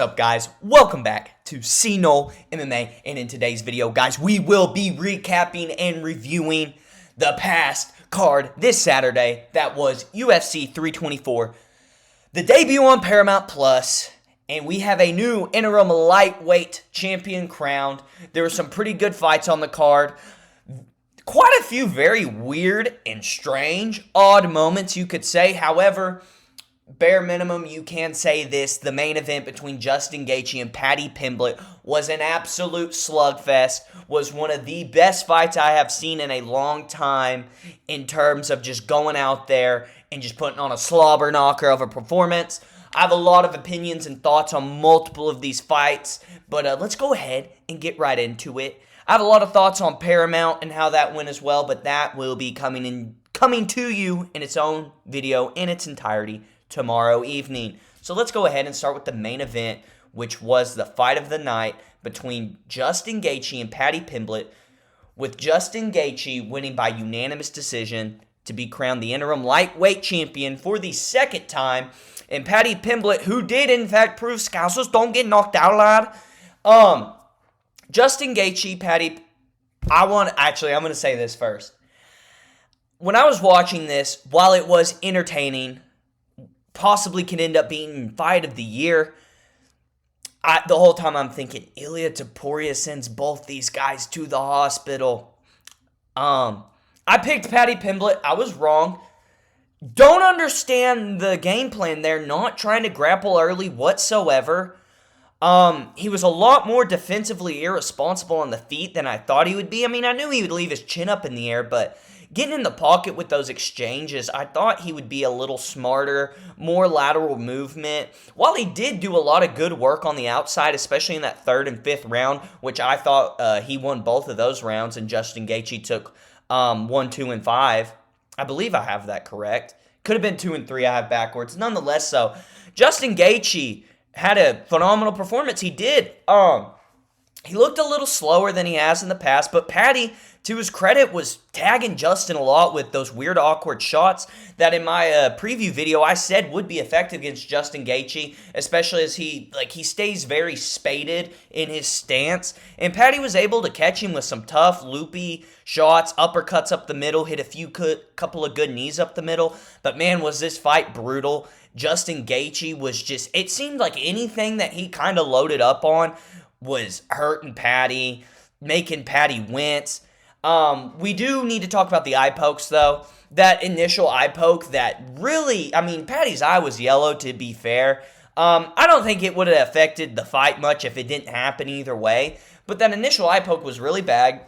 What's up, guys? Welcome back to C-Noll MMA, and in today's video, guys, we will be recapping and reviewing the past card this Saturday. That was UFC 324, the debut on Paramount Plus, and we have a new interim lightweight champion crowned. There were some pretty good fights on the card. Quite a few very weird and strange, odd moments, you could say. However, bare minimum, you can say this: the main event between Justin Gaetjhe and Paddy Pimblett was an absolute slugfest, was one of the best fights I have seen in a long time in terms of just going out there and just putting on a slobber knocker of a performance. I have a lot of opinions and thoughts on multiple of these fights, but let's go ahead and get right into it. I have a lot of thoughts on Paramount and how that went as well, but that will be coming to you in its own video in its entirety tomorrow evening. So let's go ahead and start with the main event, which was the fight of the night between Justin Gaetjhe and Paddy Pimblett, with Justin Gaetjhe winning by unanimous decision to be crowned the interim lightweight champion for the second time, and Paddy Pimblett, who did in fact prove Scousers don't get knocked out, lad. Justin Gaetjhe, Paddy, I'm going to say this first. When I was watching this, while it was entertaining, possibly can end up being fight of the year, the whole time I'm thinking, Ilia Topuria sends both these guys to the hospital. I picked Paddy Pimblett. I was wrong. Don't understand the game plan there, not trying to grapple early whatsoever. He was a lot more defensively irresponsible on the feet than I thought he would be. I mean, I knew he would leave his chin up in the air, but getting in the pocket with those exchanges, I thought he would be a little smarter, more lateral movement. While he did do a lot of good work on the outside, especially in that third and fifth round, which I thought he won both of those rounds, and Justin Gaetjhe took 1, 2, and 5. I believe I have that correct. Could have been 2 and 3. I have backwards. Nonetheless, so Justin Gaetjhe had a phenomenal performance. He did. He looked a little slower than he has in the past, but Paddy, to his credit, was tagging Justin a lot with those weird, awkward shots that in my preview video I said would be effective against Justin Gaetjhe, especially as he stays very spaded in his stance. And Paddy was able to catch him with some tough, loopy shots, uppercuts up the middle, hit a couple of good knees up the middle. But man, was this fight brutal. Justin Gaetjhe was just, it seemed like anything that he kind of loaded up on was hurting Paddy, making Paddy wince. We do need to talk about the eye pokes, though. That initial eye poke that really, I mean, Paddy's eye was yellow, to be fair. I don't think it would have affected the fight much if it didn't happen either way. But that initial eye poke was really bad.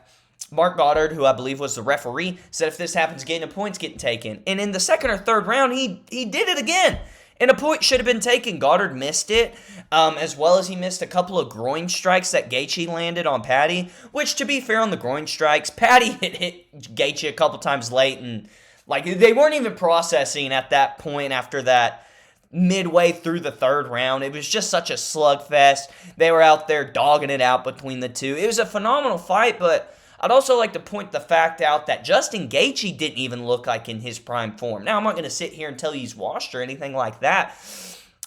Mark Goddard, who I believe was the referee, said if this happens again, a point's getting taken. And in the second or third round, he did it again. And a point should have been taken. Goddard missed it, as well as he missed a couple of groin strikes that Gaetjhe landed on Paddy, which, to be fair, on the groin strikes, Paddy hit Gaetjhe a couple times late, and they weren't even processing at that point after that midway through the third round. It was just such a slugfest. They were out there dogging it out between the two. It was a phenomenal fight, but I'd also like to point the fact out that Justin Gaetjhe didn't even look like in his prime form. Now, I'm not going to sit here and tell you he's washed or anything like that.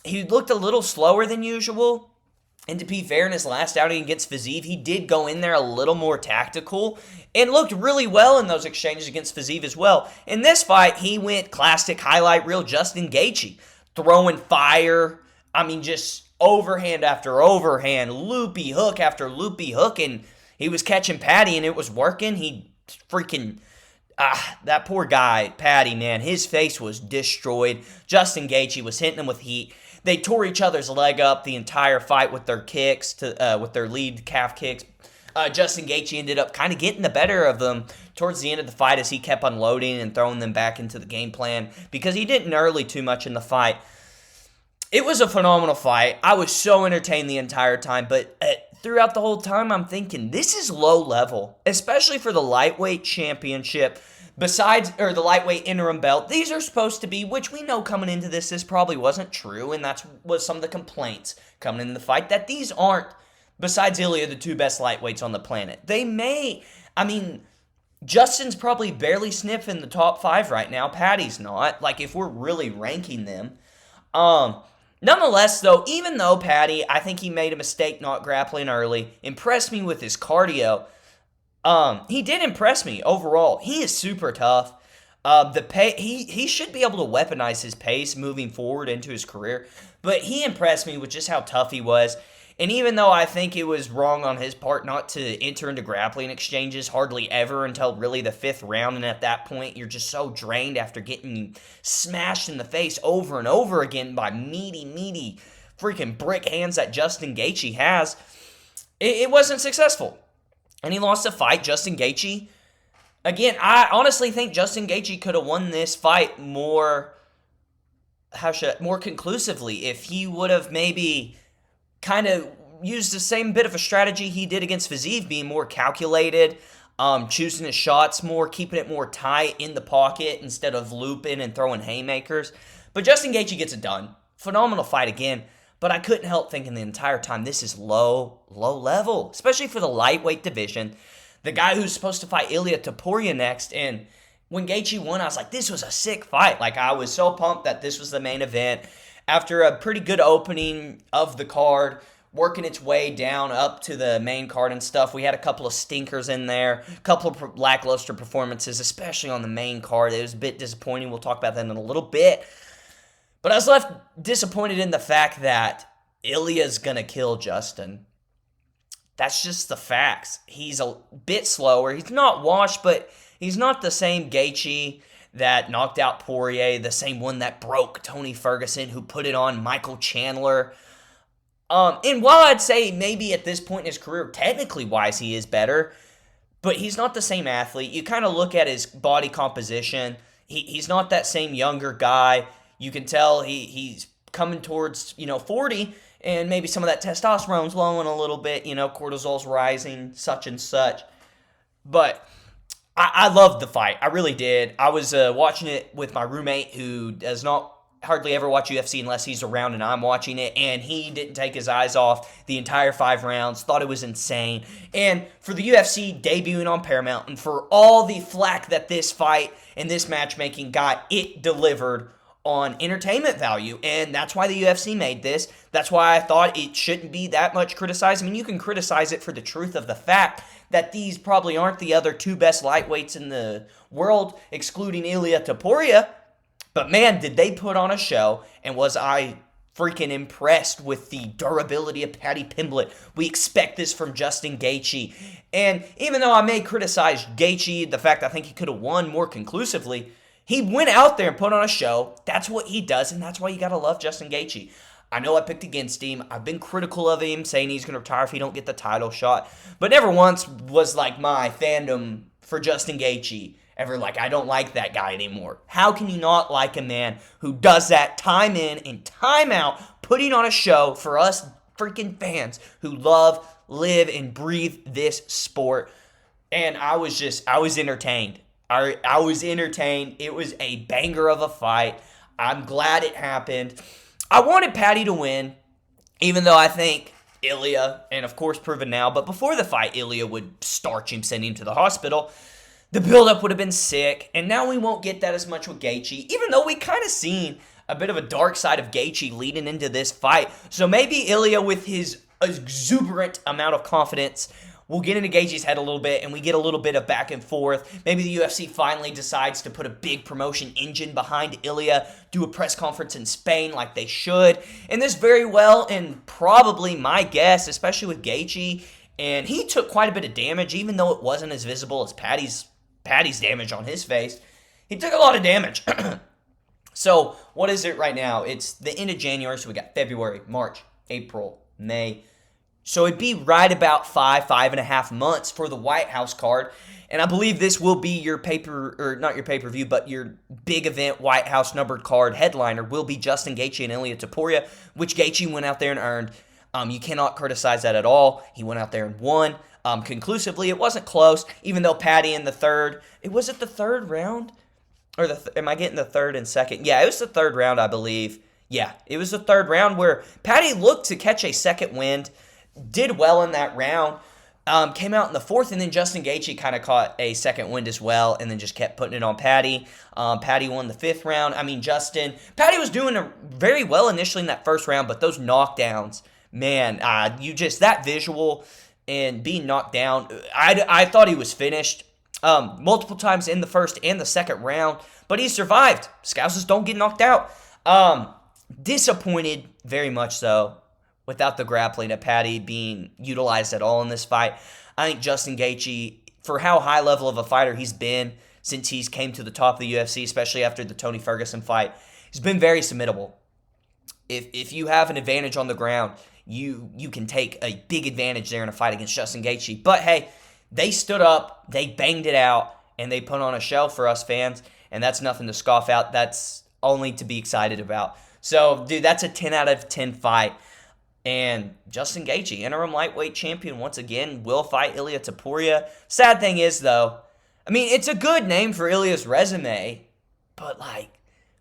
He looked a little slower than usual. And to be fair, in his last outing against Fiziev, he did go in there a little more tactical and looked really well in those exchanges against Fiziev as well. In this fight, he went classic highlight reel Justin Gaetjhe, throwing fire. I mean, just overhand after overhand, loopy hook after loopy hook, and he was catching Paddy, and it was working. He freaking, that poor guy, Paddy, man, his face was destroyed. Justin Gaetjhe was hitting him with heat. They tore each other's leg up the entire fight with their kicks, with their lead calf kicks. Justin Gaetjhe ended up kind of getting the better of them towards the end of the fight as he kept unloading and throwing them back into the game plan because he didn't early too much in the fight. It was a phenomenal fight. I was so entertained the entire time, but throughout the whole time, I'm thinking, this is low level, especially for the lightweight championship. The lightweight interim belt, these are supposed to be, which we know coming into this probably wasn't true, and that was some of the complaints coming into the fight, that these aren't, besides Ilia, the two best lightweights on the planet. Justin's probably barely sniffing the top 5 right now. Paddy's not, if we're really ranking them. Nonetheless, though, even though Patty, I think he made a mistake not grappling early, impressed me with his cardio. He did impress me overall. He is super tough. He should be able to weaponize his pace moving forward into his career, but he impressed me with just how tough he was. And even though I think it was wrong on his part not to enter into grappling exchanges hardly ever until really the 5th round, and at that point you're just so drained after getting smashed in the face over and over again by meaty freaking brick hands that Justin Gaethje has, it wasn't successful. And he lost the fight. Justin Gaethje, again, I honestly think Justin Gaethje could have won this fight more conclusively if he would have maybe kind of used the same bit of a strategy he did against Fiziev, being more calculated, choosing his shots more, keeping it more tight in the pocket instead of looping and throwing haymakers. But Justin Gaethje gets it done. Phenomenal fight again. But I couldn't help thinking the entire time, this is low level, especially for the lightweight division. The guy who's supposed to fight Ilia Topuria next, and when Gaethje won, I was like, this was a sick fight. Like, I was so pumped that this was the main event. After a pretty good opening of the card, working its way down up to the main card and stuff, we had a couple of stinkers in there, a couple of lackluster performances, especially on the main card. It was a bit disappointing. We'll talk about that in a little bit. But I was left disappointed in the fact that Ilia's going to kill Justin. That's just the facts. He's a bit slower. He's not washed, but he's not the same Gaethje that knocked out Poirier, the same one that broke Tony Ferguson, who put it on Michael Chandler. And while I'd say maybe at this point in his career, technically wise, he is better, but he's not the same athlete. You kind of look at his body composition. He's not that same younger guy. You can tell he's coming towards, 40, and maybe some of that testosterone's lowing a little bit, cortisol's rising, such and such. But I loved the fight. I really did. I was watching it with my roommate who does not hardly ever watch UFC unless he's around and I'm watching it, and he didn't take his eyes off the entire 5 rounds, thought it was insane. And for the UFC debuting on Paramount, and for all the flack that this fight and this matchmaking got, it delivered on entertainment value, and that's why the UFC made this. That's why I thought it shouldn't be that much criticized. I mean, you can criticize it for the truth of the fact that these probably aren't the other 2 best lightweights in the world, excluding Ilia Topuria, but man, did they put on a show, and was I freaking impressed with the durability of Paddy Pimblett. We expect this from Justin Gaethje, and even though I may criticize Gaethje, the fact I think he could have won more conclusively, he went out there and put on a show. That's what he does, and that's why you gotta love Justin Gaethje. I know I picked against him. I've been critical of him, saying he's gonna retire if he don't get the title shot, but never once was like my fandom for Justin Gaethje ever like, I don't like that guy anymore. How can you not like a man who does that time in and time out, putting on a show for us freaking fans who love, live, and breathe this sport? And I was entertained. I was entertained. It was a banger of a fight. I'm glad it happened. I wanted Paddy to win, even though I think Ilia, and of course proven now, but before the fight, Ilia would starch him, send him to the hospital. The build-up would have been sick, and now we won't get that as much with Gaethje, even though we kind of seen a bit of a dark side of Gaethje leading into this fight. So maybe Ilia, with his exuberant amount of confidence, we'll get into Gaethje's head a little bit, and we get a little bit of back and forth. Maybe the UFC finally decides to put a big promotion engine behind Ilia, do a press conference in Spain like they should. And this very well, and probably my guess, especially with Gaethje, and he took quite a bit of damage, even though it wasn't as visible as Paddy's damage on his face. He took a lot of damage. So what is it right now? It's the end of January, so we got February, March, April, May. So it'd be right about 5.5 months for the White House card. And I believe this will be your not your pay-per-view, but your big event White House numbered card headliner will be Justin Gaethje and Ilia Topuria, which Gaethje went out there and earned. You cannot criticize that at all. He went out there and won conclusively. It wasn't close, even though Paddy in the third, was it the third round? Or am I getting the third and second? Yeah, it was the third round, I believe. Yeah, it was the third round where Paddy looked to catch a second wind. Did well in that round, Came out in the fourth, and then Justin Gaethje kind of caught a second wind as well, and then just kept putting it on Paddy. Paddy won the fifth round. I mean, Paddy was doing very well initially in that first round, but those knockdowns, man, that visual and being knocked down, I thought he was finished multiple times in the first and the second round, but he survived. Scousers don't get knocked out. Disappointed, very much so, without the grappling of Paddy being utilized at all in this fight. I think Justin Gaethje, for how high level of a fighter he's been since he's came to the top of the UFC, especially after the Tony Ferguson fight, he's been very submittable. If you have an advantage on the ground, you can take a big advantage there in a fight against Justin Gaethje. But hey, they stood up, they banged it out, and they put on a show for us fans, and that's nothing to scoff at. That's only to be excited about. So, dude, that's a 10 out of 10 fight. And Justin Gaethje, interim lightweight champion once again, will fight Ilia Topuria. Sad thing is, though, I mean, it's a good name for Ilia's resume, but,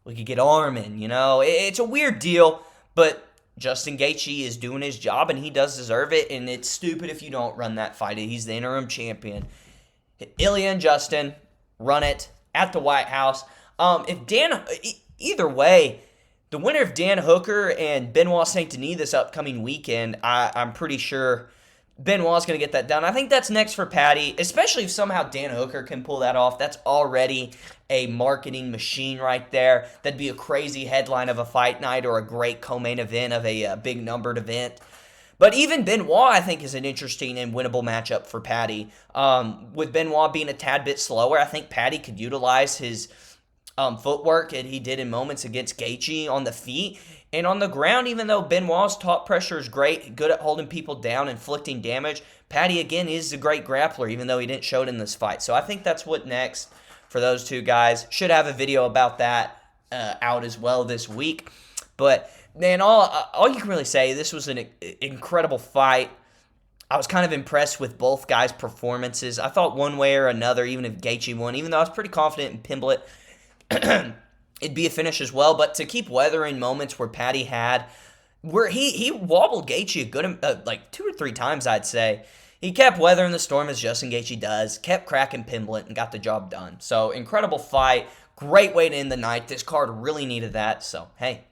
we could get Armin, It's a weird deal, but Justin Gaethje is doing his job, and he does deserve it, and it's stupid if you don't run that fight. He's the interim champion. Ilia and Justin run it at the White House. Either way, the winner of Dan Hooker and Benoit Saint Denis this upcoming weekend, I'm pretty sure Benoit's going to get that done. I think that's next for Paddy, especially if somehow Dan Hooker can pull that off. That's already a marketing machine right there. That'd be a crazy headline of a fight night or a great co-main event of a big numbered event. But even Benoit, I think, is an interesting and winnable matchup for Paddy. With Benoit being a tad bit slower, I think Paddy could utilize his footwork, and he did in moments against Gaethje on the feet. And on the ground, even though Benoit's top pressure is great, good at holding people down, inflicting damage, Paddy, again, is a great grappler, even though he didn't show it in this fight. So I think that's what next for those two guys. Should have a video about that out as well this week. But, man, all you can really say, this was an incredible fight. I was kind of impressed with both guys' performances. I thought one way or another, even if Gaethje won, even though I was pretty confident in Pimblett, it'd be a finish as well. But to keep weathering moments where Paddy had, where he wobbled Gaethje a good, 2 or 3 times, I'd say. He kept weathering the storm as Justin Gaethje does, kept cracking Pimblett, and got the job done. So, incredible fight. Great way to end the night. This card really needed that. So, hey,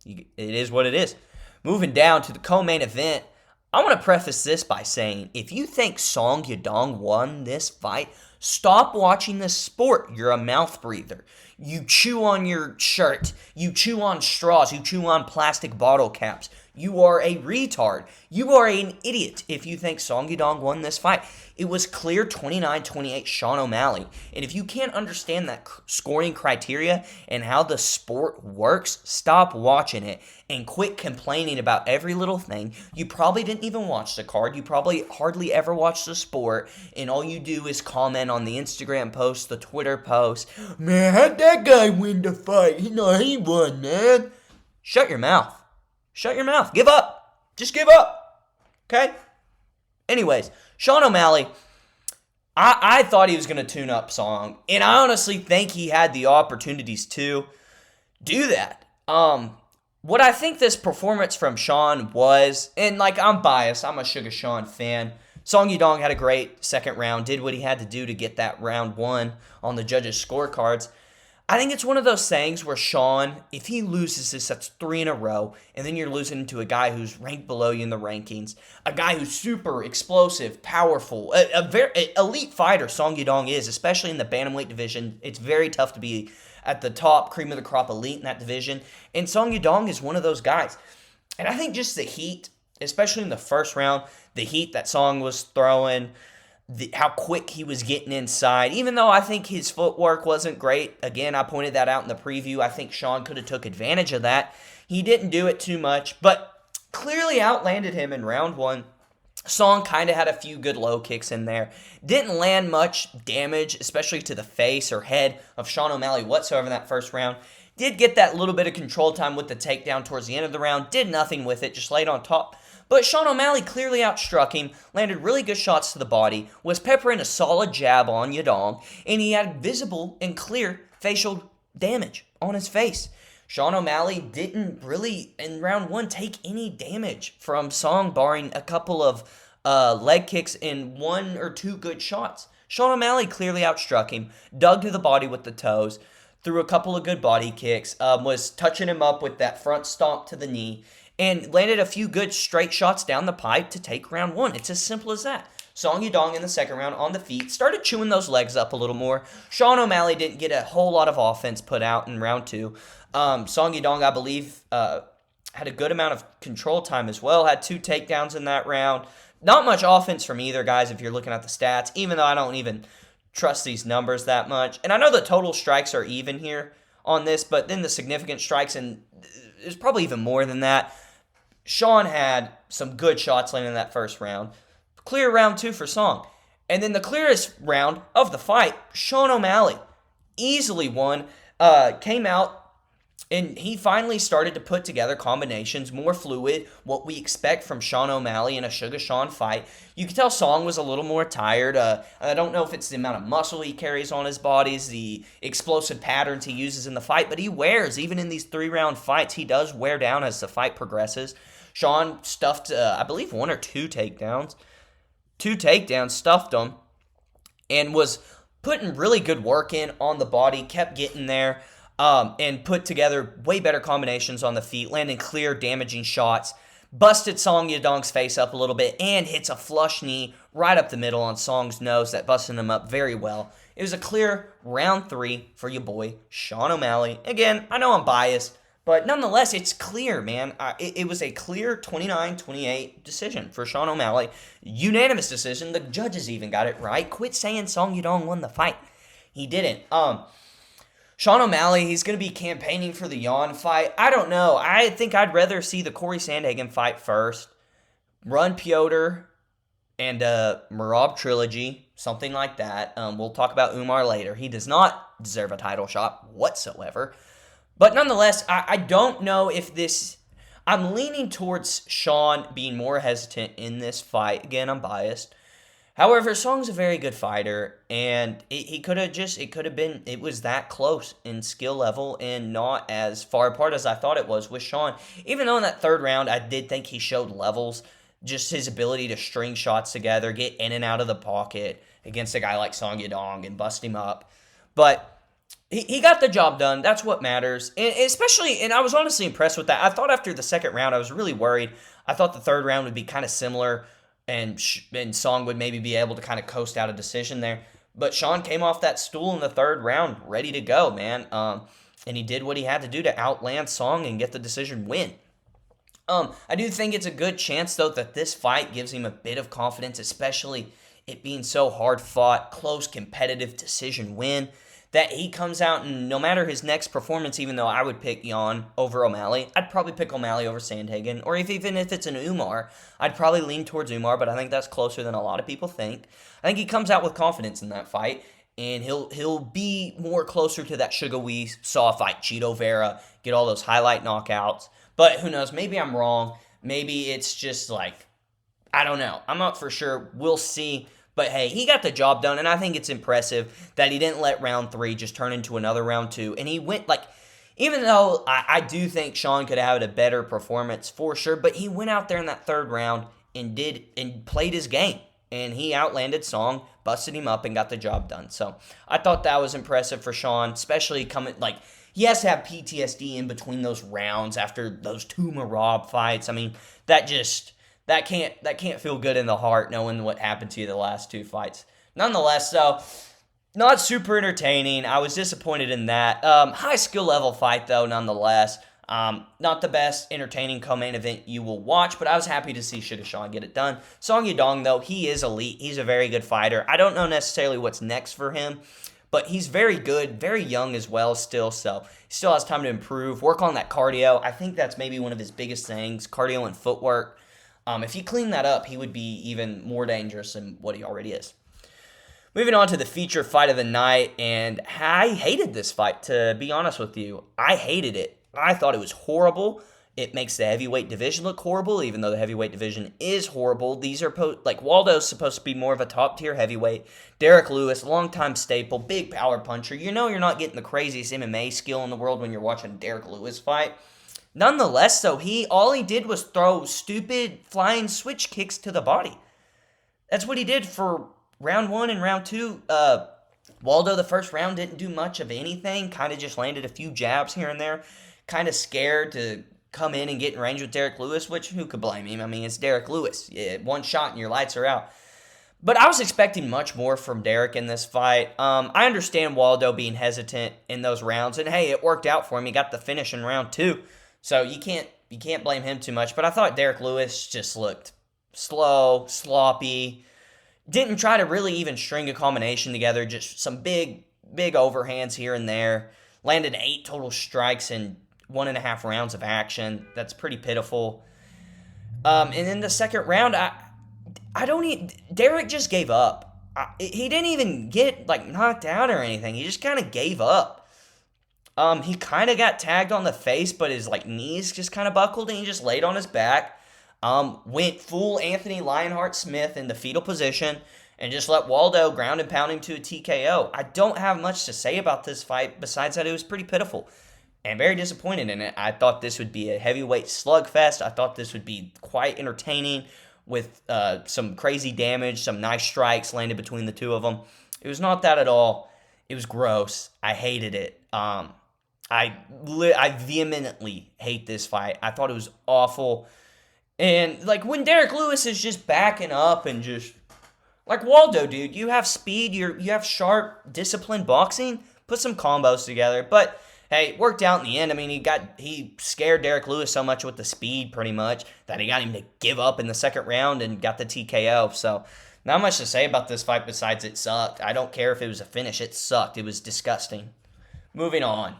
it is what it is. Moving down to the co-main event, I want to preface this by saying, if you think Song Yadong won this fight, stop watching this sport. You're a mouth breather. You chew on your shirt. You chew on straws. You chew on plastic bottle caps. You are a retard. You are an idiot if you think Song Yadong won this fight. It was clear 29-28 Sean O'Malley. And if you can't understand that scoring criteria and how the sport works, stop watching it and quit complaining about every little thing. You probably didn't even watch the card. You probably hardly ever watched the sport. And all you do is comment on the Instagram post, the Twitter post. Man, how'd that guy win the fight? He won, man. Shut your mouth. Shut your mouth. Give up. Just give up. Okay? Anyways, Sean O'Malley, I thought he was going to tune up Song, and I honestly think he had the opportunities to do that. What I think this performance from Sean was, and I'm biased, I'm a Suga Sean fan. Song Yadong had a great second round, did what he had to do to get that round one on the judges' scorecards. I think it's one of those things where Sean, if he loses this, that's 3 in a row, and then you're losing to a guy who's ranked below you in the rankings, a guy who's super explosive, powerful, a very elite fighter, Song Yadong is, especially in the bantamweight division. It's very tough to be at the top, cream of the crop elite in that division, and Song Yadong is one of those guys. And I think just the heat, especially in the first round, the heat that Song was throwing, how quick he was getting inside, even though I think his footwork wasn't great. Again, I pointed that out in the preview. I think Sean could have took advantage of that. He didn't do it too much, but clearly outlanded him in round one. Song kind of had a few good low kicks in there. Didn't land much damage, especially to the face or head of Sean O'Malley whatsoever in that first round. Did get that little bit of control time with the takedown towards the end of the round. Did nothing with it, just laid on top. But Sean O'Malley clearly outstruck him, landed really good shots to the body, was peppering a solid jab on Yadong, and he had visible and clear facial damage on his face. Sean O'Malley didn't really, in round one, take any damage from Song, barring a couple of leg kicks, and 1 or 2 good shots. Sean O'Malley clearly outstruck him, dug to the body with the toes, threw a couple of good body kicks, was touching him up with that front stomp to the knee, and landed a few good straight shots down the pipe to take round 1. It's as simple as that. Song Yadong in the second round on the feet, started chewing those legs up a little more. Sean O'Malley didn't get a whole lot of offense put out in round 2. Song Yadong, I believe, had a good amount of control time as well, had 2 takedowns in that round. Not much offense from either, guys, if you're looking at the stats, even though I don't even trust these numbers that much. And I know the total strikes are even here on this, but then the significant strikes, and there's probably even more than that. Sean had some good shots landing in that first round. Clear round 2 for Song. And then the clearest round of the fight, Sean O'Malley easily won, came out, and he finally started to put together combinations, more fluid, what we expect from Sean O'Malley in a Suga Sean fight. You could tell Song was a little more tired. I don't know if it's the amount of muscle he carries on his bodies, the explosive patterns he uses in the fight, but he wears, even in these 3-round fights, he does wear down as the fight progresses. Sean stuffed, I believe, 1 or 2 takedowns. 2 takedowns, stuffed them, and was putting really good work in on the body, kept getting there, and put together way better combinations on the feet, landing clear, damaging shots, busted Song Yadong's face up a little bit, and hits a flush knee right up the middle on Song's nose that busted him up very well. It was a clear round 3 for your boy, Sean O'Malley. Again, I know I'm biased, but nonetheless, it's clear, man. It was a clear 29-28 decision for Sean O'Malley. Unanimous decision. The judges even got it right. Quit saying Song Yadong won the fight. He didn't. Sean O'Malley, he's going to be campaigning for the Yan fight. I don't know. I think I'd rather see the Corey Sandhagen fight first. Run Piotr and Merab trilogy, something like that. We'll talk about Umar later. He does not deserve a title shot whatsoever. But nonetheless, I don't know if this... I'm leaning towards Sean being more hesitant in this fight. Again, I'm biased. However, Song's a very good fighter, and it was that close in skill level and not as far apart as I thought it was with Sean. Even though in that third round, I did think he showed levels, just his ability to string shots together, get in and out of the pocket against a guy like Song Yadong and bust him up. But he got the job done. That's what matters. And I was honestly impressed with that. I thought after the second round, I was really worried. I thought the third round would be kind of similar, and Song would maybe be able to kind of coast out a decision there. But Sean came off that stool in the third round ready to go, man. And he did what he had to do to outland Song and get the decision win. I do think it's a good chance, though, that this fight gives him a bit of confidence, especially it being so hard-fought, close, competitive decision win, that he comes out and no matter his next performance, even though I would pick Yan over O'Malley, I'd probably pick O'Malley over Sandhagen, or even if it's an Umar, I'd probably lean towards Umar, but I think that's closer than a lot of people think. I think he comes out with confidence in that fight, and he'll be more closer to that Suga we saw fight Chito Vera, get all those highlight knockouts. But who knows, maybe I'm wrong. Maybe it's just like, I don't know. I'm not for sure. We'll see. But hey, he got the job done, and I think it's impressive that he didn't let round 3 just turn into another round 2. And he went, even though I do think Sean could have had a better performance for sure, but he went out there in that third round and played his game. And he outlanded Song, busted him up, and got the job done. So I thought that was impressive for Sean, especially he has to have PTSD in between those rounds after those 2 Merab fights. I mean, that can't feel good in the heart knowing what happened to you the last 2 fights. Nonetheless, though, not super entertaining. I was disappointed in that. High skill level fight, though, nonetheless. Not the best entertaining co-main event you will watch, but I was happy to see Suga Sean get it done. Song Yadong, though, he is elite. He's a very good fighter. I don't know necessarily what's next for him, but he's very good, very young as well still, so he still has time to improve, work on that cardio. I think that's maybe one of his biggest things, cardio and footwork. If he cleaned that up, he would be even more dangerous than what he already is. Moving on to the feature fight of the night, and I hated this fight, to be honest with you. I hated it. I thought it was horrible. It makes the heavyweight division look horrible, even though the heavyweight division is horrible. These are, Waldo's supposed to be more of a top-tier heavyweight. Derek Lewis, longtime staple, big power puncher. You know you're not getting the craziest MMA skill in the world when you're watching Derek Lewis fight. Nonetheless, though, all he did was throw stupid flying switch kicks to the body. That's what he did for round 1 and round 2. Waldo, the first round, didn't do much of anything. Kind of just landed a few jabs here and there. Kind of scared to come in and get in range with Derek Lewis, which who could blame him? I mean, it's Derek Lewis. Yeah, one shot and your lights are out. But I was expecting much more from Derek in this fight. I understand Waldo being hesitant in those rounds, and hey, it worked out for him. He got the finish in round 2, so you can't blame him too much. But I thought Derek Lewis just looked slow, sloppy. Didn't try to really even string a combination together. Just some big overhands here and there. Landed 8 total strikes in 1.5 rounds of action. That's pretty pitiful. And in the second round, Derek just gave up. He didn't even get knocked out or anything. He just kind of gave up. He kind of got tagged on the face, but his knees just kind of buckled and he just laid on his back. Went full Anthony Lionheart Smith in the fetal position and just let Waldo ground and pound him to a TKO. I don't have much to say about this fight besides that it was pretty pitiful and very disappointed in it. I thought this would be a heavyweight slugfest. I thought this would be quite entertaining with some crazy damage, some nice strikes landed between the two of them. It was not that at all. It was gross. I hated it. I vehemently hate this fight. I thought it was awful. And when Derek Lewis is just backing up and just Waldo, dude, you have speed, you have sharp, disciplined boxing. Put some combos together. But hey, it worked out in the end. I mean, he scared Derek Lewis so much with the speed, pretty much, that he got him to give up in the second round and got the TKO. So, not much to say about this fight besides it sucked. I don't care if it was a finish. It sucked. It was disgusting. Moving on.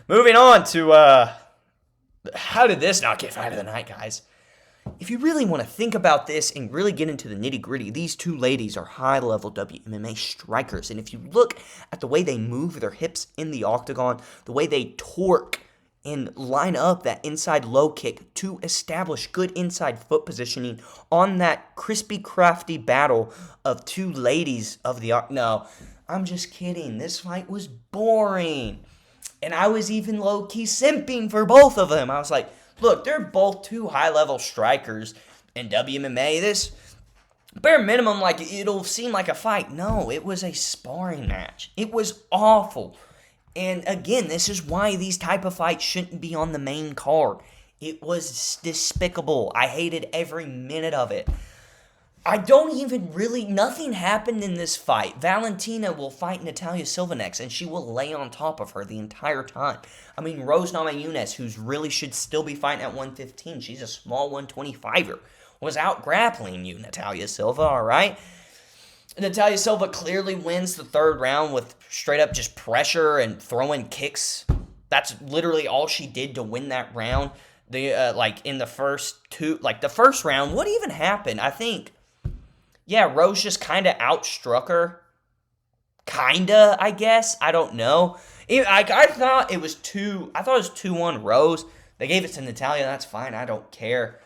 Moving on to, how did this not get fight of the night, guys? If you really want to think about this and really get into the nitty-gritty, these two ladies are high-level WMMA strikers. And if you look at the way they move their hips in the octagon, the way they torque and line up that inside low kick to establish good inside foot positioning on that crispy, crafty battle of two ladies of the... No, I'm just kidding. This fight was boring. And I was even low-key simping for both of them. I was like, look, they're both two high-level strikers in WMMA. This, bare minimum, it'll seem like a fight. No, it was a sparring match. It was awful. And again, this is why these type of fights shouldn't be on the main card. It was despicable. I hated every minute of it. Nothing happened in this fight. Valentina will fight Natalia Silva next, and she will lay on top of her the entire time. I mean, Rose Namajunas, who's really should still be fighting at 115, she's a small 125er, was out grappling you, Natalia Silva, all right? Natalia Silva clearly wins the third round with straight up just pressure and throwing kicks. That's literally all she did to win that round. In the first two, the first round, what even happened? I think... yeah, Rose just kind of outstruck her. Kinda, I guess. I don't know. I thought it was 2-1 Rose. They gave it to Natalia. That's fine. I don't care.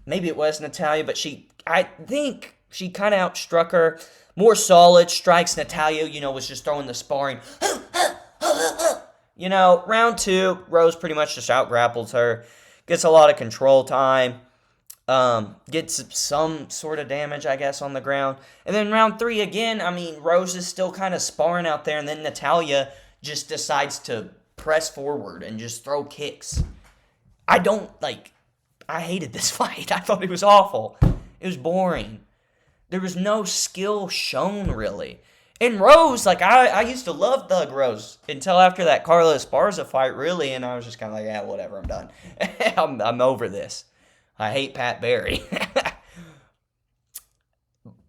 Maybe it was Natalia, but I think she kind of outstruck her. More solid strikes. Natalia, was just throwing the sparring. Round 2, Rose pretty much just out-grapples her. Gets a lot of control time. Gets some sort of damage, I guess, on the ground. And then round 3 again, I mean, Rose is still kind of sparring out there, and then Natalia just decides to press forward and just throw kicks. I hated this fight. I thought it was awful. It was boring. There was no skill shown, really. And Rose, I used to love Thug Rose until after that Carla Esparza fight, really, and I was just kind of yeah, whatever, I'm done. I'm over this. I hate Pat Barry.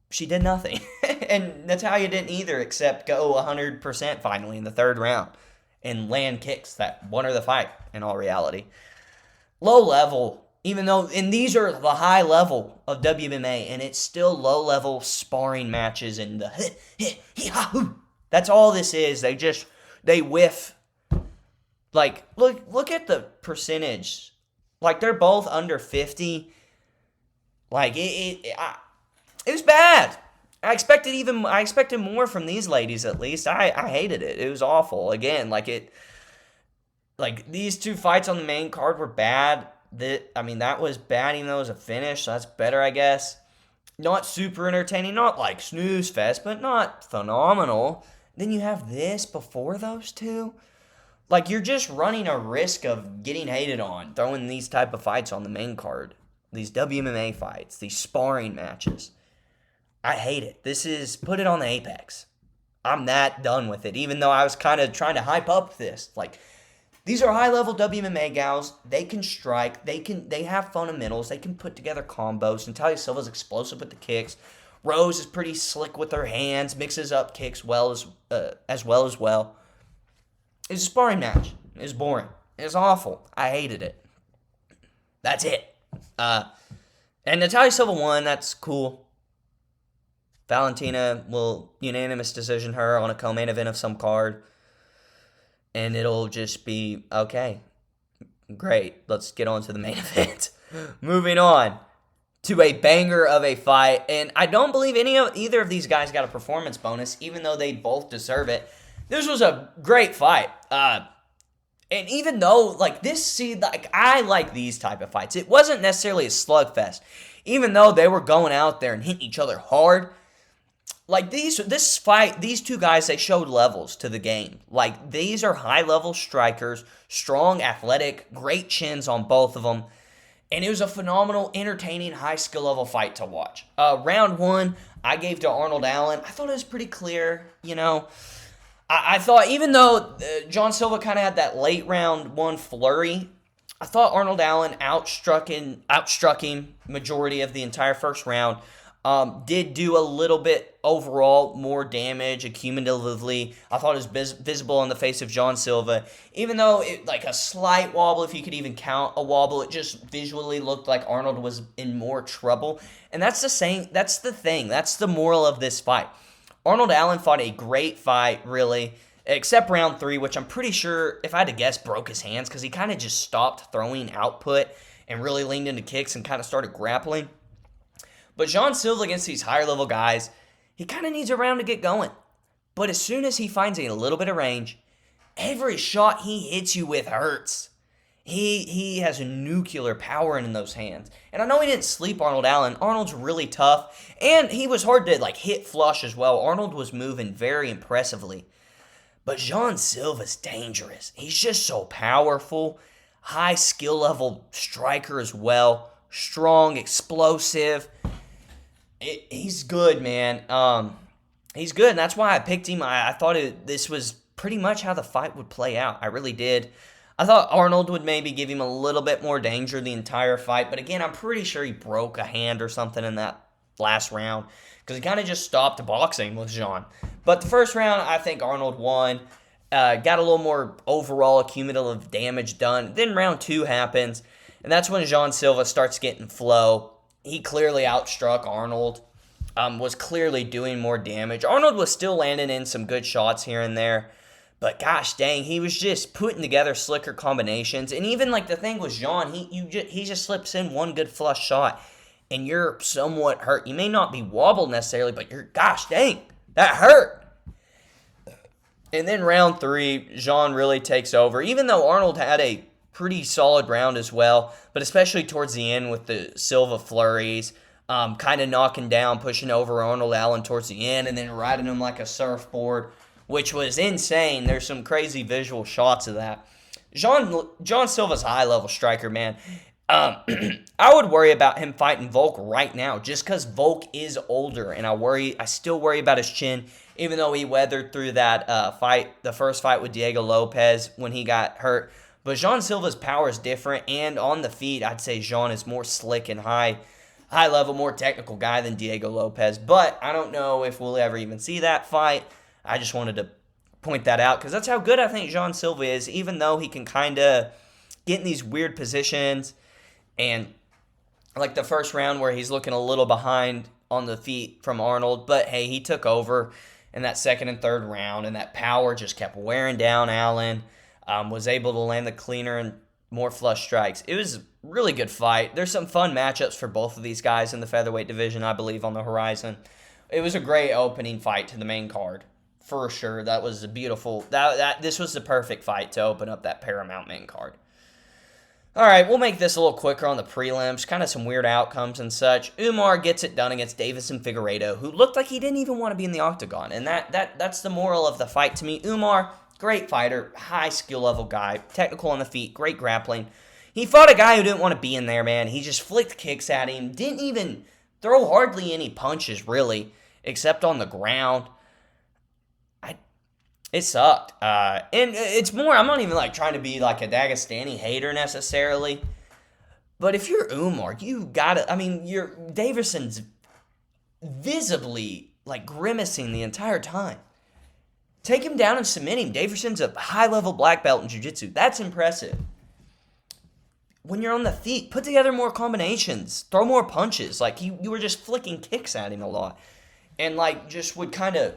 She did nothing. And Natalia didn't either, except go 100% finally in the third round and land kicks that won her the fight, in all reality. Low level, and these are the high level of WMA, and it's still low level sparring matches and that's all this is. They whiff. Look at the percentage. They're both under 50. It was bad. I expected more from these ladies, at least. I hated it. It was awful. Again, these two fights on the main card were bad. That was bad, even though it was a finish, so that's better, I guess. Not super entertaining, not like Snooze Fest, but not phenomenal. Then you have this before those two. Like, you're just running a risk of getting hated on, throwing these type of fights on the main card. These WMMA fights, these sparring matches. I hate it. Put it on the Apex. I'm that done with it, even though I was kind of trying to hype up this. Like, these are high-level WMMA gals. They can strike. They have fundamentals. They can put together combos. Natalia Silva's explosive with the kicks. Rose is pretty slick with her hands, mixes up kicks as well. It's a sparring match. It's boring. It's awful. I hated it. That's it. And Natalia Silva won. That's cool. Valentina will unanimous decision her on a co-main event of some card. And it'll just be, okay, great. Let's get on to the main event. Moving on to a banger of a fight. And I don't believe either of these guys got a performance bonus, even though they both deserve it. This was a great fight. And even though, I like these type of fights. It wasn't necessarily a slugfest. Even though they were going out there and hitting each other hard. Like, these two guys, they showed levels to the game. Like, these are high-level strikers, strong, athletic, great chins on both of them. And it was a phenomenal, entertaining, high-skill level fight to watch. Round one, I gave to Arnold Allen. I thought it was pretty clear, I thought, even though John Silva kind of had that late round one flurry, I thought Arnold Allen outstruck him majority of the entire first round. Did do a little bit overall more damage accumulatively. I thought it was visible in the face of John Silva. Even though it like a slight wobble, if you could even count a wobble, it just visually looked like Arnold was in more trouble. And that's the thing. That's the moral of this fight. Arnold Allen fought a great fight, really, except round 3, which I'm pretty sure, if I had to guess, broke his hands because he kind of just stopped throwing output and really leaned into kicks and kind of started grappling. But John Silva against these higher level guys, he kind of needs a round to get going. But as soon as he finds a little bit of range, every shot he hits you with hurts. He has nuclear power in those hands. And I know he didn't sleep Arnold Allen. Arnold's really tough. And he was hard to hit flush as well. Arnold was moving very impressively. But John Silva's dangerous. He's just so powerful. High skill level striker as well. Strong, explosive. He's good, man. He's good, and that's why I picked him. I thought this was pretty much how the fight would play out. I really did. I thought Arnold would maybe give him a little bit more danger the entire fight, but again, I'm pretty sure he broke a hand or something in that last round because he kind of just stopped boxing with Jean. But the first round, I think Arnold won. Got a little more overall cumulative damage done. Then round 2 happens, and that's when John Silva starts getting flow. He clearly outstruck Arnold, was clearly doing more damage. Arnold was still landing in some good shots here and there, but gosh dang, he was just putting together slicker combinations. And even the thing with Jean, he just slips in one good flush shot, and you're somewhat hurt. You may not be wobbled necessarily, but you're, gosh dang, that hurt. And then round 3, Jean really takes over, even though Arnold had a pretty solid round as well, but especially towards the end with the Silva flurries, kind of knocking down, pushing over Arnold Allen towards the end, and then riding him like a surfboard, which was insane. There's some crazy visual shots of that. John Silva's a high-level striker, man. I would worry about him fighting Volk right now, just because Volk is older, and I still worry about his chin, even though he weathered through that fight, the first fight with Diego Lopez when he got hurt. But Jean Silva's power is different, and on the feet, I'd say Jean is more slick and high level, more technical guy than Diego Lopez. But I don't know if we'll ever even see that fight. I just wanted to point that out because that's how good I think Jean Silva is, even though he can kind of get in these weird positions. And like the first round where he's looking a little behind on the feet from Arnold. But hey, he took over in that second and third round, and that power just kept wearing down Allen. Was able to land the cleaner and more flush strikes. It was a really good fight. There's some fun matchups for both of these guys in the featherweight division, I believe, on the horizon. It was a great opening fight to the main card, for sure. That was a beautiful. This was the perfect fight to open up that Paramount main card. All right, we'll make this a little quicker on the prelims. Kind of some weird outcomes and such. Umar gets it done against Deiveson Figueiredo, who looked like he didn't even want to be in the octagon. And that's the moral of the fight to me. Umar, great fighter, high skill level guy, technical on the feet, great grappling. He fought a guy who didn't want to be in there, man. He just flicked kicks at him, didn't even throw hardly any punches, really, except on the ground. It sucked. And it's more, I'm not even like trying to be like a Dagestani hater necessarily. But if you're Umar, you gotta, Davison's visibly like grimacing the entire time. Take him down and submit him. Davison's a high-level black belt in jiu-jitsu. That's impressive. When you're on the feet, put together more combinations. Throw more punches. Like, you were just flicking kicks at him a lot. And, like, just would kind of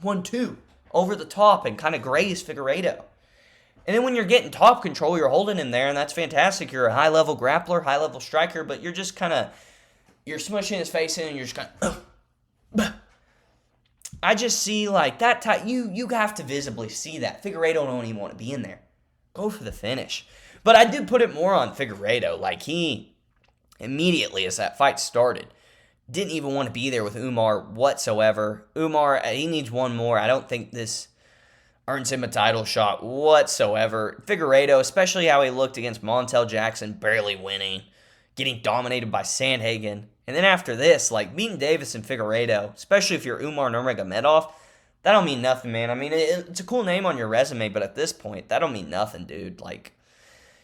1-2 over the top and kind of graze Figueiredo. And then when you're getting top control, you're holding him there, and that's fantastic. You're a high-level grappler, high-level striker, but you're just kind of, you're smushing his face in, and you're just kind of, I just see, like, that type, you have to visibly see that. Figueiredo don't even want to be in there. Go for the finish. But I did put it more on Figueiredo. Like, he, immediately as that fight started, didn't even want to be there with Umar whatsoever. Umar, he needs one more. I don't think this earns him a title shot whatsoever. Figueiredo, especially how he looked against Montel Jackson, barely winning, getting dominated by Sandhagen. And then after this, like, beating Deiveson Figueiredo, especially if you're Umar Nurmagomedov, that don't mean nothing, man. I mean, it's a cool name on your resume, but at this point, that don't mean nothing, dude. Like,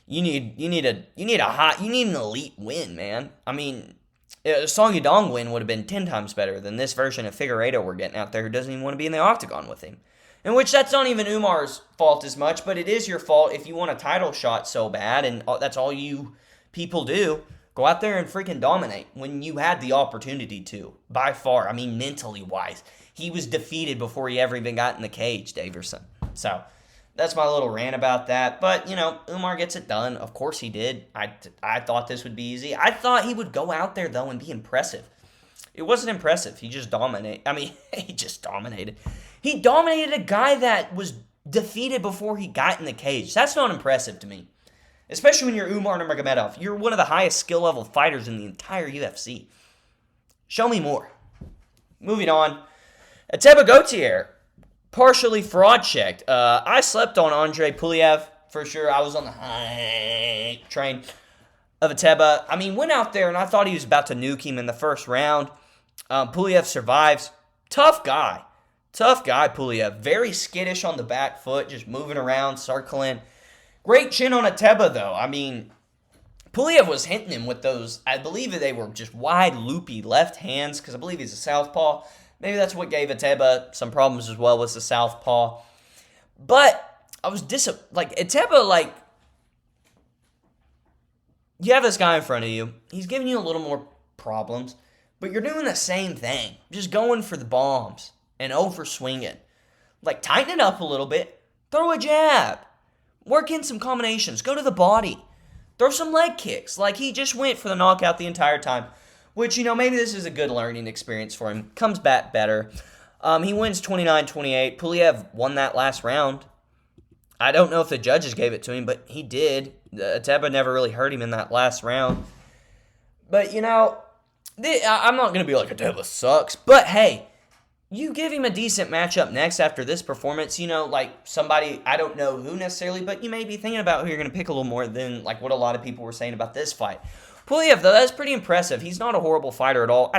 you need an elite win, man. I mean, a Song Yadong win would have been 10 times better than this version of Figueiredo we're getting out there who doesn't even want to be in the octagon with him. In which that's not even Umar's fault as much, but it is your fault if you want a title shot so bad, and that's all you people do. Go out there and freaking dominate when you had the opportunity to, by far. I mean, mentally wise. He was defeated before he ever even got in the cage, Daverson. So, that's my little rant about that. But, you know, Umar gets it done. Of course he did. I thought this would be easy. I thought he would go out there, though, and be impressive. It wasn't impressive. He just dominated. He just dominated. He dominated a guy that was defeated before he got in the cage. That's not impressive to me. Especially when you're Umar Nurmagomedov. You're one of the highest skill level fighters in the entire UFC. Show me more. Moving on. Ateba Gaetjhe, partially fraud checked. I slept on Andre Puliev for sure. I was on the high train of Ateba. I mean, went out there and I thought he was about to nuke him in the first round. Puliev survives. Tough guy, Puliev. Very skittish on the back foot, just moving around, circling. Great chin on Ateba, though. I mean, Puliev was hitting him with those, I believe they were just wide, loopy left hands, because I believe he's a southpaw. Maybe that's what gave Ateba some problems as well, was the southpaw. But I was Ateba, you have this guy in front of you. He's giving you a little more problems, but you're doing the same thing. Just going for the bombs and over swinging. Like, tighten it up a little bit. Throw a jab. Work in some combinations. Go to the body. Throw some leg kicks. Like, he just went for the knockout the entire time. Which, maybe this is a good learning experience for him. Comes back better. He wins 29-28. Puliev won that last round. I don't know if the judges gave it to him, but he did. Ateba never really hurt him in that last round. But, I'm not going to be like, Ateba sucks. But, hey, you give him a decent matchup next after this performance, somebody, I don't know who necessarily, but you may be thinking about who you're going to pick a little more than what a lot of people were saying about this fight. Puliev, though, that's pretty impressive. He's not a horrible fighter at all.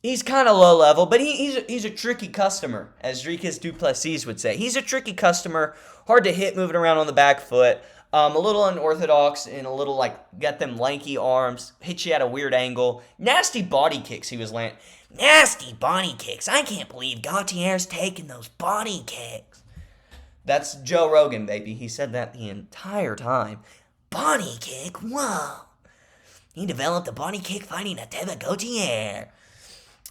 He's kind of low level, but he's a tricky customer, as Dricus Duplessis would say. He's a tricky customer, hard to hit moving around on the back foot, a little unorthodox and a little, got them lanky arms, hit you at a weird angle. Nasty body kicks he was landing. Nasty body kicks. I can't believe Gautier's taking those body kicks. That's Joe Rogan, baby. He said that the entire time. Body kick? Whoa. He developed a body kick fighting Ateba Gaetjhe.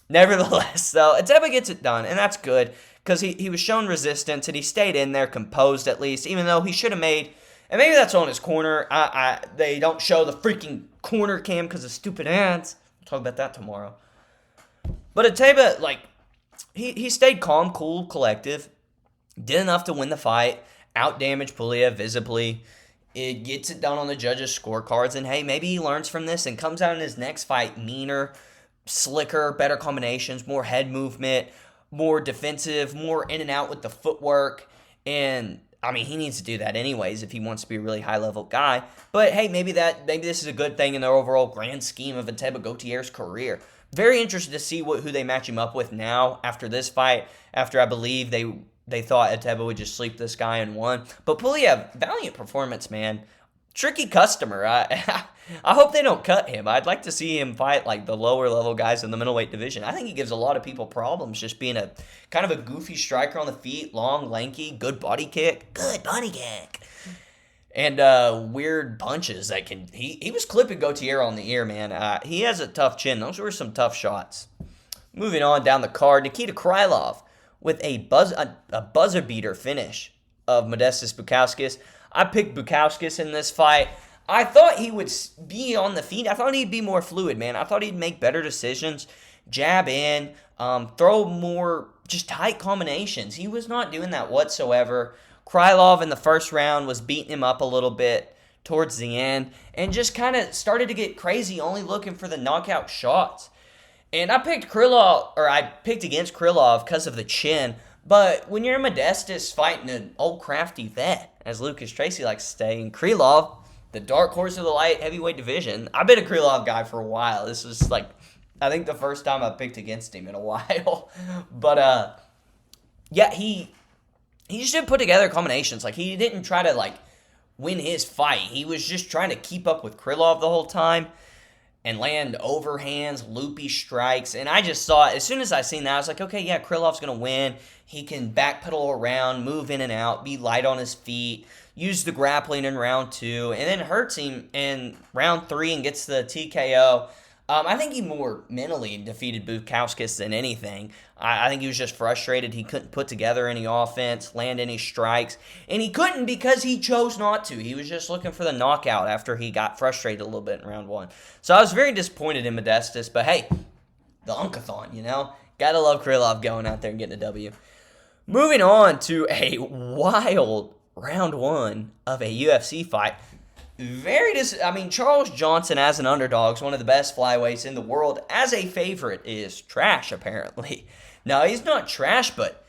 Nevertheless, though, Ateba gets it done, and that's good, because he was shown resistance, and he stayed in there composed at least, even though he should have made, and maybe that's on his corner. They don't show the freaking corner cam because of stupid ads. We'll talk about that tomorrow. But Ateba, he stayed calm, cool, collective, did enough to win the fight, outdamaged Puliev visibly, It gets it done on the judges' scorecards, and hey, maybe he learns from this and comes out in his next fight meaner, slicker, better combinations, more head movement, more defensive, more in and out with the footwork. And I mean, he needs to do that anyways if he wants to be a really high-level guy. But hey, maybe this is a good thing in the overall grand scheme of Etebo Gaetje's career. Very interested to see who they match him up with now after this fight, after I believe they thought Etebo would just sleep this guy and won. But Pulev, valiant performance, man. Tricky customer. I hope they don't cut him. I'd like to see him fight like the lower level guys in the middleweight division. I think he gives a lot of people problems just being a kind of a goofy striker on the feet, long, lanky, good body kick. Good body kick. And weird punches that can... He was clipping Gaetjhe on the ear, man. He has a tough chin. Those were some tough shots. Moving on down the card, Nikita Krylov with a buzzer beater finish of Modestas Bukauskas. I picked Bukauskas in this fight. I thought he would be on the feet. I thought he'd be more fluid, man. I thought he'd make better decisions, jab in, throw more just tight combinations. He was not doing that whatsoever. Krylov in the first round was beating him up a little bit towards the end and just kind of started to get crazy, only looking for the knockout shots. And I picked against Krylov because of the chin. But when you're Modestas fighting an old crafty vet, as Lucas Tracy likes to say, and Krylov, the dark horse of the light heavyweight division, I've been a Krylov guy for a while. This was like, I think the first time I picked against him in a while. But, yeah, he just didn't put together combinations. Like, he didn't try to, like, win his fight. He was just trying to keep up with Krylov the whole time and land overhands, loopy strikes. And I just saw, as soon as I seen that, I was like, okay, yeah, Krylov's going to win. He can backpedal around, move in and out, be light on his feet, use the grappling in round 2, and then hurts him in round 3 and gets the TKO. I think he more mentally defeated Bukauskas than anything. I think he was just frustrated. He couldn't put together any offense, land any strikes, and he couldn't because he chose not to. He was just looking for the knockout after he got frustrated a little bit in round 1. So I was very disappointed in Modestas, but hey, the Unkathon, you know? Gotta love Krylov going out there and getting a W. Moving on to a wild round 1 of a UFC fight. Charles Johnson as an underdog is one of the best flyweights in the world. As a favorite is trash, apparently. No, he's not trash, but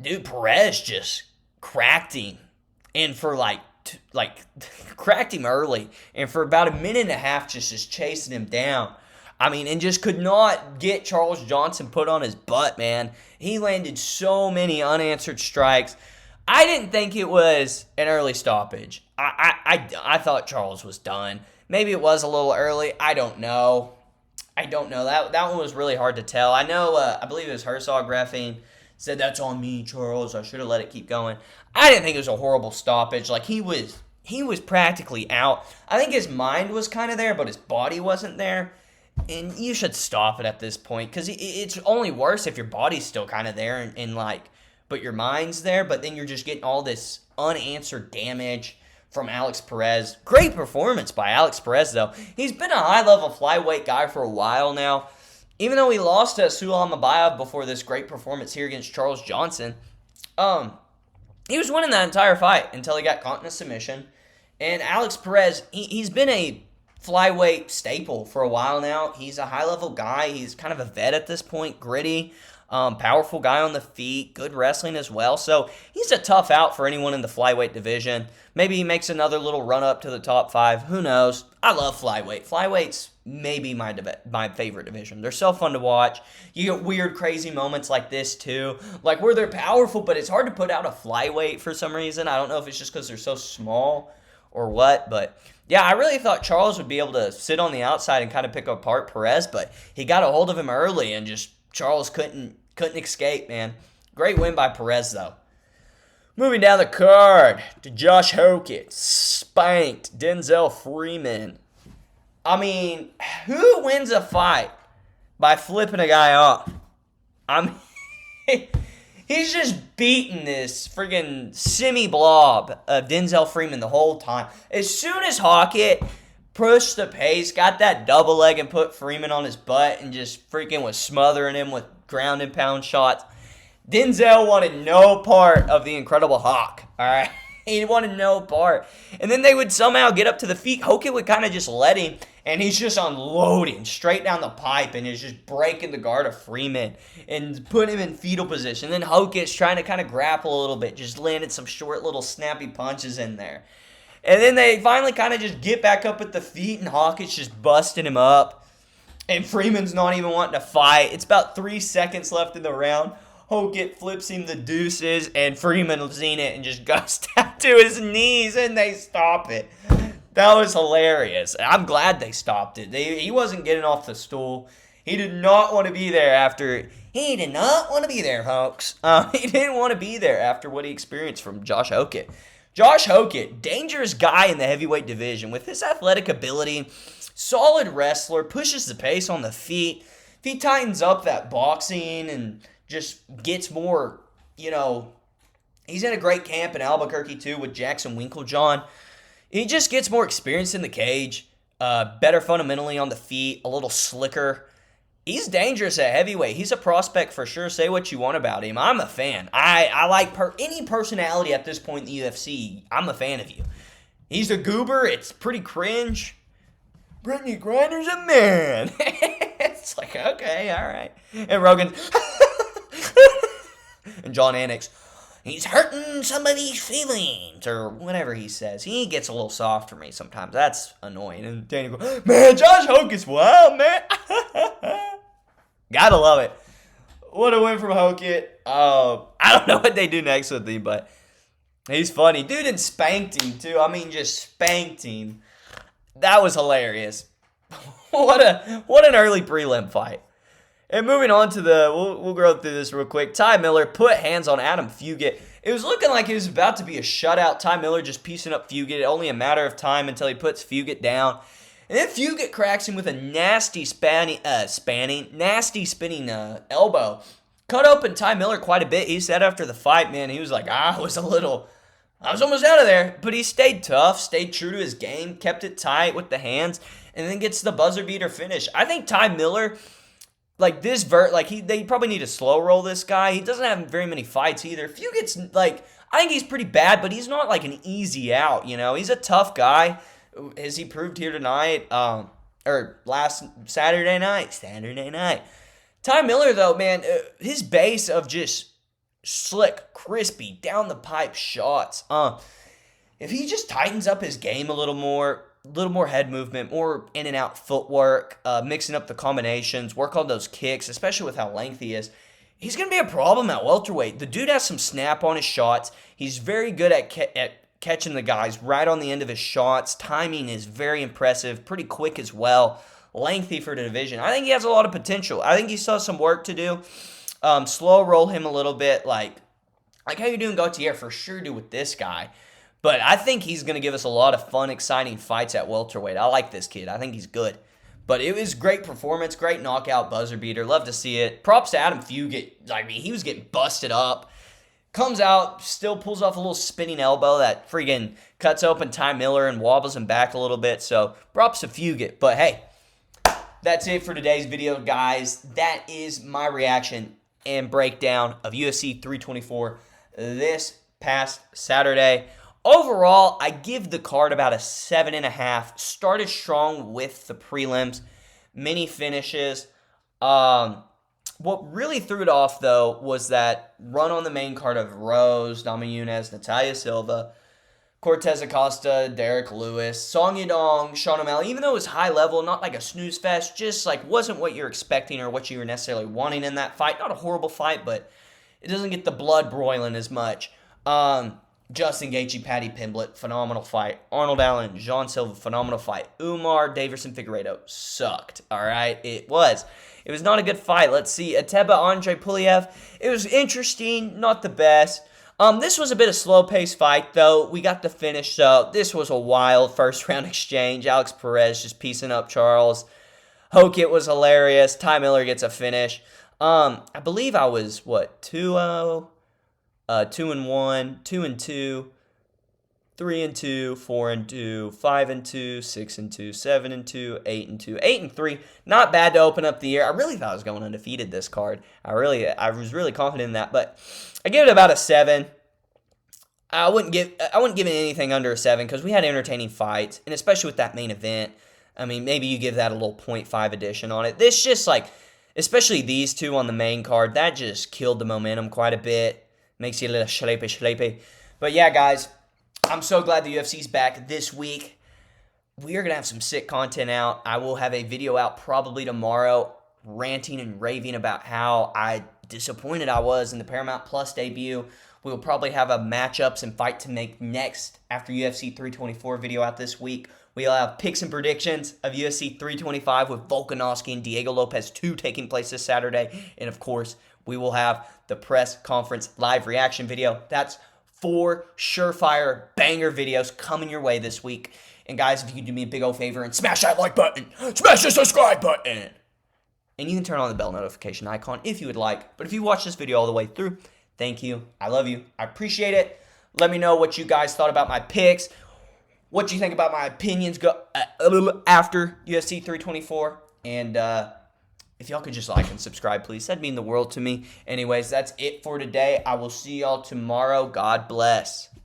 dude, Perez just cracked him. And for cracked him early. And for about a minute and a half just chasing him down. And just could not get Charles Johnson put on his butt, man. He landed so many unanswered strikes. I didn't think it was an early stoppage. I thought Charles was done. Maybe it was a little early. I don't know. That one was really hard to tell. I know, I believe it was Herzog reffing. Said, that's on me, Charles. I should have let it keep going. I didn't think it was a horrible stoppage. Like, he was practically out. I think his mind was kind of there, but his body wasn't there. And you should stop it at this point, because it's only worse if your body's still kind of there but your mind's there, but then you're just getting all this unanswered damage from Alex Perez. Great performance by Alex Perez, though. He's been a high-level flyweight guy for a while now. Even though he lost to Suga Mabayev before this great performance here against Charles Johnson, he was winning that entire fight until he got caught in a submission. And Alex Perez, he's been a flyweight staple for a while now. He's a high-level guy. He's kind of a vet at this point, gritty. Powerful guy on the feet, good wrestling as well. So he's a tough out for anyone in the flyweight division. Maybe he makes another little run up to the top 5. Who knows? I love flyweight. Flyweight's maybe my favorite division. They're so fun to watch. You get weird, crazy moments like this too. Like where they're powerful, but it's hard to put out a flyweight for some reason. I don't know if it's just because they're so small or what, but yeah, I really thought Charles would be able to sit on the outside and kind of pick apart Perez, but he got a hold of him early and just Charles couldn't escape, man. Great win by Perez, though. Moving down the card to Josh Hokett. Spanked Denzel Freeman. Who wins a fight by flipping a guy off? He's just beating this friggin' semi-blob of Denzel Freeman the whole time. As soon as Hokett pushed the pace, got that double leg and put Freeman on his butt and just freaking was smothering him with ground and pound shots, Denzel wanted no part of the Incredible Hawk, all right? He wanted no part. And then they would somehow get up to the feet. Hokit would kind of just let him, and he's just unloading straight down the pipe, and is just breaking the guard of Freeman and putting him in fetal position. Then Hokit's trying to kind of grapple a little bit, just landed some short little snappy punches in there. And then they finally kind of just get back up at the feet, and Hawkett's just busting him up. And Freeman's not even wanting to fight. It's about 3 seconds left in the round. Hokit flips him the deuces, and Freeman seen it and just goes down to his knees, and they stop it. That was hilarious. I'm glad they stopped it. He wasn't getting off the stool. He did not want to be there after. He did not want to be there, folks. He didn't want to be there after what he experienced from Josh Hokit. Josh Hokit, dangerous guy in the heavyweight division with his athletic ability, solid wrestler, pushes the pace on the feet. If he tightens up that boxing and just gets more, he's in a great camp in Albuquerque too with Jackson Winklejohn. He just gets more experience in the cage, better fundamentally on the feet, a little slicker. He's dangerous at heavyweight. He's a prospect for sure. Say what you want about him. I'm a fan. I like any personality at this point in the UFC. I'm a fan of you. He's a goober. It's pretty cringe. Brittany Griner's a man. It's like, okay, all right. And Rogan. And John Anik. He's hurting somebody's feelings, or whatever he says. He gets a little soft for me sometimes. That's annoying. And Danny goes, man, Josh Hokit's wild, man. Gotta love it. What a win from Hokit. I don't know what they do next with him, but he's funny. Dude, and spanked him, too. I mean, just spanked him. That was hilarious. What an early prelim fight. And moving on to we'll go through this real quick. Ty Miller put hands on Adam Fugit. It was looking like it was about to be a shutout. Ty Miller just piecing up Fugit. Only a matter of time until he puts Fugit down. And then Fugit cracks him with a nasty spinning elbow. Cut open Ty Miller quite a bit. He said after the fight, man, he was like, I was almost out of there. But he stayed tough, stayed true to his game, kept it tight with the hands, and then gets the buzzer beater finish. I think Ty Miller, they probably need to slow roll this guy. He doesn't have very many fights either. Fugit's I think he's pretty bad, but he's not like an easy out, He's a tough guy, as he proved here tonight, or last Saturday night. Ty Miller, though, man, his base of just slick, crispy, down the pipe shots. If he just tightens up his game a little more head movement, more in and out footwork, mixing up the combinations, work on those kicks, especially with how lengthy he is, he's going to be a problem at welterweight. The dude has some snap on his shots. He's very good at catching the guys right on the end of his shots. Timing is very impressive, pretty quick as well. Lengthy for the division. I think he has a lot of potential. I think he still has some work to do. Slow roll him a little bit, like how you doing, Gaetjhe? For sure do with this guy. But I think he's going to give us a lot of fun, exciting fights at welterweight. I like this kid. I think he's good. But it was great performance, great knockout, buzzer beater. Love to see it. Props to Adam Fugit. I mean, he was getting busted up. Comes out, still pulls off a little spinning elbow that friggin' cuts open Ty Miller and wobbles him back a little bit. So props to Fugit. But hey, that's it for today's video, guys. That is my reaction and breakdown of UFC 324 this past Saturday. Overall, I give the card about a 7.5. Started strong with the prelims, many finishes. What really threw it off, though, was that run on the main card of Rose, Namajunas, Natalia Silva, Cortez Acosta, Derek Lewis, Song Yadong, Sean O'Malley. Even though it was high level, not like a snooze fest, just wasn't what you're expecting or what you were necessarily wanting in that fight. Not a horrible fight, but it doesn't get the blood broiling as much. Justin Gaethje, Paddy Pimblett, phenomenal fight. Arnold Allen, Jean Silva, phenomenal fight. Umar, Davison Figueiredo, sucked, all right? It was not a good fight. Let's see. Ateba, Andre Puliev, it was interesting, not the best. This was a bit of slow-paced fight, though. We got the finish, so this was a wild first-round exchange. Alex Perez just piecing up Charles. Hokit was hilarious. Ty Miller gets a finish. I believe I was, 2-0? 2-1, 2-2, 3-2, 4-2, 5-2, 6-2, 7-2, 8-2, 8-3. Not bad to open up the year. I really thought I was going undefeated this card. I was really confident in that, but I give it about a 7. I wouldn't give it anything under a 7 because we had entertaining fights, and especially with that main event. I mean, maybe you give that a little .5 addition on it. This just like, especially these two on the main card, that just killed the momentum quite a bit. Makes you a little sleepy. But yeah, guys, I'm so glad the UFC's back this week. We are going to have some sick content out. I will have a video out probably tomorrow ranting and raving about how disappointed I was in the Paramount Plus debut. We will probably have a matchups and fight to make next after UFC 324 video out this week. We'll have picks and predictions of UFC 325 with Volkanovski and Diego Lopez 2 taking place this Saturday. And of course, we will have the press conference live reaction video. That's 4 surefire banger videos coming your way this week. And guys, if you could do me a big old favor and smash that like button, smash the subscribe button. And you can turn on the bell notification icon if you would like. But if you watch this video all the way through, thank you. I love you. I appreciate it. Let me know what you guys thought about my picks. What you think about my opinions after UFC 324. And if y'all could just like and subscribe, please. That'd mean the world to me. Anyways, that's it for today. I will see y'all tomorrow. God bless.